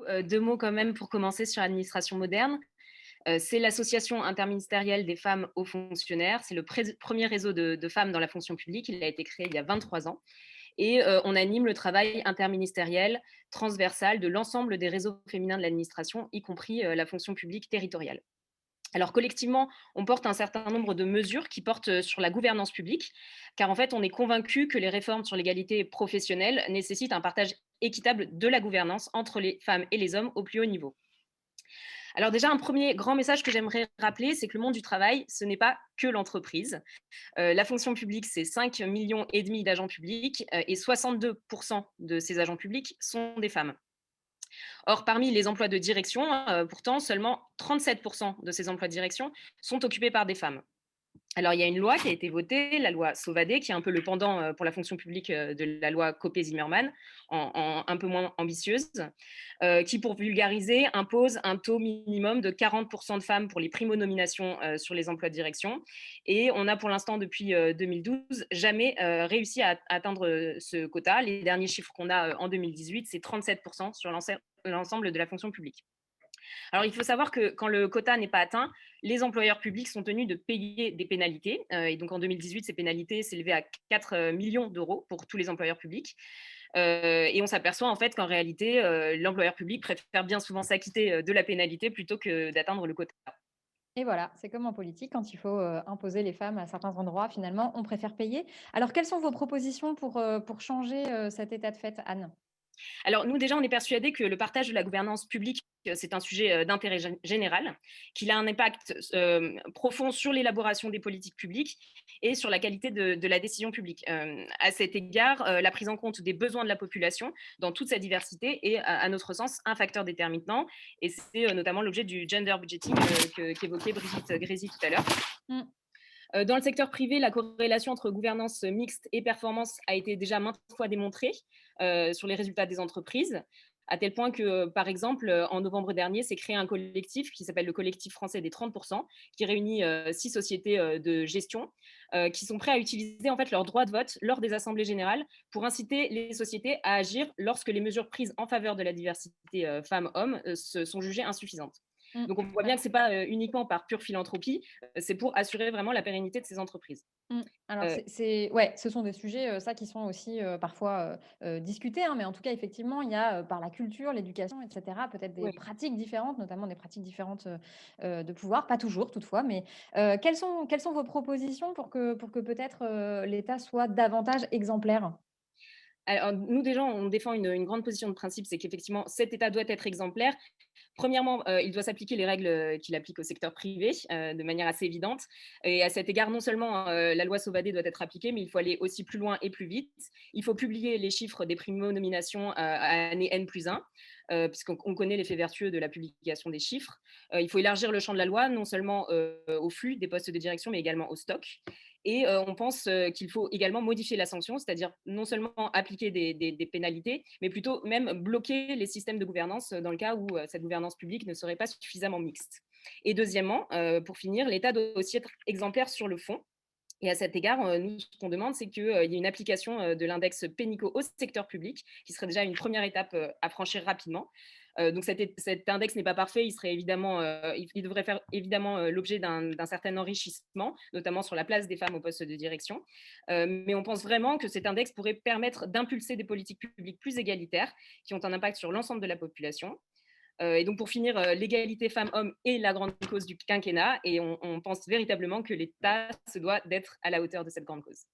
2 mots quand même pour commencer sur l'administration moderne. C'est l'association interministérielle des femmes hauts fonctionnaires. C'est le premier réseau de femmes dans la fonction publique. Il a été créé il y a 23 ans. Et on anime le travail interministériel transversal de l'ensemble des réseaux féminins de l'administration, y compris la fonction publique territoriale. Alors collectivement, on porte un certain nombre de mesures qui portent sur la gouvernance publique, car en fait, on est convaincu que les réformes sur l'égalité professionnelle nécessitent un partage équitable de la gouvernance entre les femmes et les hommes au plus haut niveau. Alors déjà, un premier grand message que j'aimerais rappeler, c'est que le monde du travail, ce n'est pas que l'entreprise. La fonction publique, c'est 5,5 millions d'agents publics et 62% de ces agents publics sont des femmes. Or, parmi les emplois de direction, pourtant, seulement 37% de ces emplois de direction sont occupés par des femmes. Alors, il y a une loi qui a été votée, la loi Sauvadet, qui est un peu le pendant pour la fonction publique de la loi Copé-Zimmermann, un peu moins ambitieuse, qui, pour vulgariser, impose un taux minimum de 40% de femmes pour les primo-nominations sur les emplois de direction. Et on a pour l'instant, depuis 2012, jamais réussi à atteindre ce quota. Les derniers chiffres qu'on a en 2018, c'est 37% sur l'ensemble de la fonction publique. Alors, il faut savoir que quand le quota n'est pas atteint, les employeurs publics sont tenus de payer des pénalités. Et donc, en 2018, ces pénalités s'élevaient à 4 millions d'euros pour tous les employeurs publics. Et on s'aperçoit en fait qu'en réalité, l'employeur public préfère bien souvent s'acquitter de la pénalité plutôt que d'atteindre le quota. Et voilà, c'est comme en politique, quand il faut, imposer les femmes à certains endroits, finalement, on préfère payer. Alors quelles sont vos propositions pour changer, cet état de fait, Anne? Alors nous déjà, on est persuadés que le partage de la gouvernance publique, c'est un sujet d'intérêt général, qu'il a un impact profond sur l'élaboration des politiques publiques et sur la qualité de la décision publique. À cet égard, la prise en compte des besoins de la population dans toute sa diversité est, à notre sens, un facteur déterminant. Et c'est notamment l'objet du gender budgeting qu'évoquait Brigitte Grésy tout à l'heure. Mmh. Dans le secteur privé, la corrélation entre gouvernance mixte et performance a été déjà maintes fois démontrée sur les résultats des entreprises, à tel point que, par exemple, en novembre dernier, s'est créé un collectif qui s'appelle le collectif français des 30%, qui réunit 6 sociétés de gestion qui sont prêts à utiliser en fait leur droit de vote lors des assemblées générales pour inciter les sociétés à agir lorsque les mesures prises en faveur de la diversité femmes-hommes sont jugées insuffisantes. Mmh. Donc on voit bien que ce n'est pas uniquement par pure philanthropie, c'est pour assurer vraiment la pérennité de ces entreprises. Mmh. Alors Euh, c'est ouais, ce sont des sujets, ça qui sont aussi, parfois, discutés, hein, mais en tout cas, effectivement, il y a, par la culture, l'éducation et cetera, peut-être des ouais. pratiques différentes, notamment des pratiques différentes, de pouvoir. Pas toujours toutefois, mais quelles sont vos propositions pour que peut-être, l'État soit davantage exemplaire? Alors, nous, déjà, on défend une grande position de principe, c'est qu'effectivement, cet État doit être exemplaire. Premièrement, il doit s'appliquer les règles qu'il applique au secteur privé de manière assez évidente. Et à cet égard, non seulement la loi Sauvadet doit être appliquée, mais il faut aller aussi plus loin et plus vite. Il faut publier les chiffres des primo-nominations à année N+1, puisqu'on connaît l'effet vertueux de la publication des chiffres. Il faut élargir le champ de la loi, non seulement au flux des postes de direction, mais également au stock. Et on pense qu'il faut également modifier la sanction, c'est-à-dire non seulement appliquer des pénalités, mais plutôt même bloquer les systèmes de gouvernance dans le cas où cette gouvernance publique ne serait pas suffisamment mixte. Et deuxièmement, pour finir, l'État doit aussi être exemplaire sur le fond. Et à cet égard, nous, ce qu'on demande, c'est qu'il y ait une application de l'index Pénico au secteur public, qui serait déjà une première étape à franchir rapidement. Donc cet index n'est pas parfait, il devrait faire évidemment l'objet d'un certain enrichissement, notamment sur la place des femmes au poste de direction. Mais on pense vraiment que cet index pourrait permettre d'impulser des politiques publiques plus égalitaires, qui ont un impact sur l'ensemble de la population. Et donc pour finir, l'égalité femmes-hommes est la grande cause du quinquennat et on pense véritablement que l'État se doit d'être à la hauteur de cette grande cause.